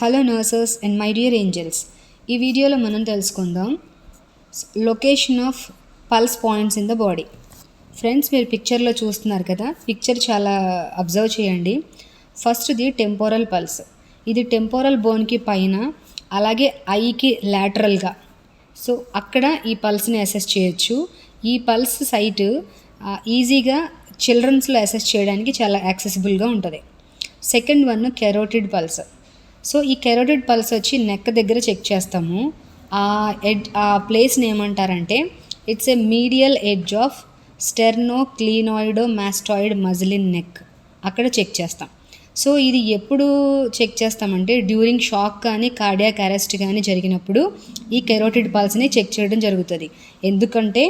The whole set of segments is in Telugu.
Hello nurses and my dear angels. ఈ వీడియోలో మనం తెలుసుకుందాం location of pulse points in the body. Friends, మీరు పిక్చర్లో చూస్తున్నారు కదా, పిక్చర్ చాలా అబ్జర్వ్ చేయండి. ఫస్ట్ది టెంపోరల్ పల్స్. ఇది టెంపోరల్ బోన్కి పైన, అలాగే ఐకి లాటరల్గా. సో అక్కడ ఈ పల్స్ని అసెస్ చేయొచ్చు. ఈ పల్స్ సైట్ ఈజీగా చిల్డ్రన్స్లో అసెస్ చేయడానికి చాలా యాక్సెసిబుల్గా ఉంటుంది. Second one carotid pulse. So ఈ కెరోటిడ్ పల్స్ వచ్చి నెక్ దగ్గర చెక్ చేస్తాము. ఆ ప్లేస్ని ఏమంటారంటే it's a medial edge of sternocleidomastoid muscle in neck. అక్కడ చెక్ చేస్తాం. సో ఇది ఎప్పుడు చెక్ చేస్తామంటే డ్యూరింగ్ షాక్ కానీ కార్డియాక్ అరెస్ట్ కానీ జరిగినప్పుడు ఈ కెరోటిడ్ పల్స్ని చెక్ చేయడం జరుగుతుంది. ఎందుకంటే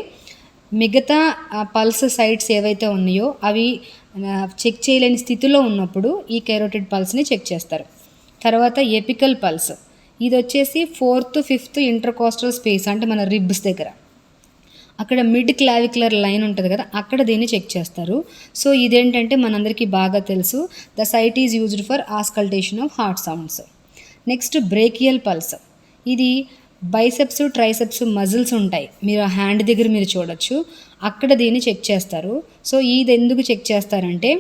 మిగతా పల్స్ సైట్స్ ఏవైతే ఉన్నాయో అవి చెక్ చేయలేని స్థితిలో ఉన్నప్పుడు ఈ కెరోటిడ్ పల్స్ని చెక్ చేస్తారు. తర్వాత ఎపికల్ పల్స్. ఇది వచ్చేసి 4th 5th ఇంటర్కోస్టల్ స్పేస్, అంటే మన రిబ్స్ దగ్గర, అక్కడ మిడ్ క్లావిక్యులర్ లైన్ ఉంటుంది కదా, అక్కడ దీన్ని చెక్ చేస్తారు. సో ఇదేంటంటే మనందరికీ బాగా తెలుసు, the site is used for auscultation of heart sounds. Next brachial pulse. ఇది బైసెప్స్ ట్రైసెప్స్ మజిల్స్ ఉంటాయి, మీరు హ్యాండ్ దగ్గర మీరు చూడొచ్చు, అక్కడ దీన్ని చెక్ చేస్తారు. సో ఇది ఎందుకు చెక్ చేస్తారంటే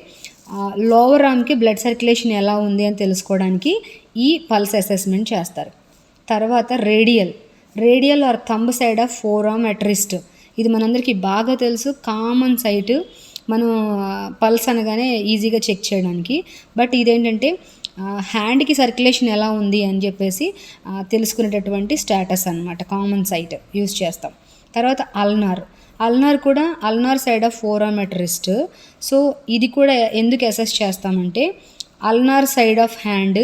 లోవర్ ఆర్మ్కి బ్లడ్ సర్క్యులేషన్ ఎలా ఉంది అని తెలుసుకోవడానికి ఈ పల్స్ అసెస్మెంట్ చేస్తారు. తర్వాత radial or thumb side of forearm at wrist. ఇది మనందరికీ బాగా తెలుసు, కామన్ సైట్, మనం పల్స్ అనగానే ఈజీగా చెక్ చేయడానికి. బట్ ఇదేంటంటే హ్యాండ్కి సర్క్యులేషన్ ఎలా ఉంది అని చెప్పేసి తెలుసుకునేటటువంటి స్టేటస్ అనమాట, కామన్ సైట్ యూజ్ చేస్తాం. తర్వాత అల్నార్ కూడా ulnar side of forearm at wrist. So ఇది కూడా ఎందుకు అసెస్ చేస్తామంటే ulnar side of hand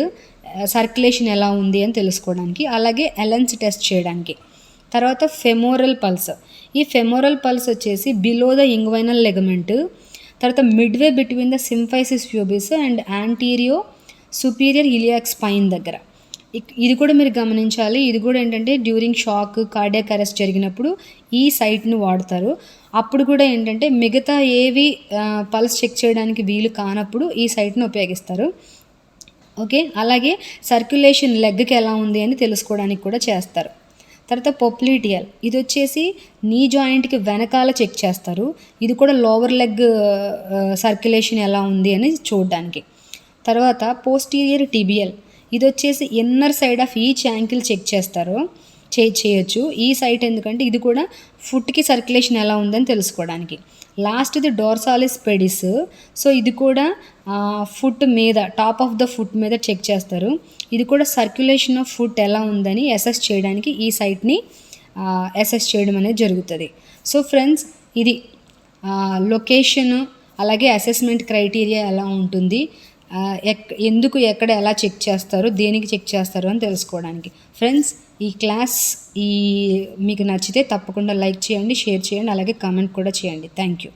circulation ఎలా ఉంది అని తెలుసుకోవడానికి, అలాగే ఎలెన్స్ టెస్ట్ చేయడానికి. తర్వాత ఫెమోరల్ పల్స్. ఈ ఫెమోరల్ పల్స్ వచ్చేసి బిలో ద ఇంగ్వైనల్ లెగమెంట్, తర్వాత midway between the symphysis pubis and anterior superior iliac spine దగ్గర. ఇది కూడా మీరు గమనించాలి. ఇది కూడా ఏంటంటే డ్యూరింగ్ షాక్ కార్డియాక్ అరెస్ట్ జరిగినప్పుడు ఈ సైట్ను వాడతారు. అప్పుడు కూడా ఏంటంటే మిగతా ఏవి పల్స్ చెక్ చేయడానికి వీలు కానప్పుడు ఈ సైట్ను ఉపయోగిస్తారు. ఓకే, అలాగే సర్క్యులేషన్ లెగ్కి ఎలా ఉంది అని తెలుసుకోవడానికి కూడా చేస్తారు. తర్వాత పొప్లీటియల్. ఇది వచ్చేసి నీ జాయింట్కి వెనకాల చెక్ చేస్తారు. ఇది కూడా లోవర్ లెగ్ సర్క్యులేషన్ ఎలా ఉంది అని చూడడానికి. తర్వాత పోస్టీరియర్ టిబియల్. ఇది వచ్చేసి inner side of each ankle check చేస్తారు, చేయొచ్చు ఈ సైట్, ఎందుకంటే ఇది కూడా ఫుట్కి సర్క్యులేషన్ ఎలా ఉందని తెలుసుకోవడానికి. లాస్ట్ది డోర్సాలిస్ పెడిస్. సో ఇది కూడా ఫుట్ మీద, టాప్ ఆఫ్ ద ఫుట్ మీద చెక్ చేస్తారు. ఇది కూడా సర్క్యులేషన్ ఆఫ్ ఫుట్ ఎలా ఉందని అసెస్ చేయడానికి ఈ సైట్ని అసెస్ చేయడం అనేది జరుగుతుంది. సో ఫ్రెండ్స్, ఇది లొకేషన్ అలాగే అసెస్మెంట్ క్రైటీరియా ఎలా ఉంటుంది, ఎందుకు ఎక్కడ ఎలా చెక్ చేస్తారు, దేనికి చెక్ చేస్తారు అని తెలుసుకోవడానికి. ఫ్రెండ్స్, ఈ క్లాస్ మీకు నచ్చితే తప్పకుండా లైక్ చేయండి, షేర్ చేయండి, అలాగే కామెంట్ కూడా చేయండి. Thank you.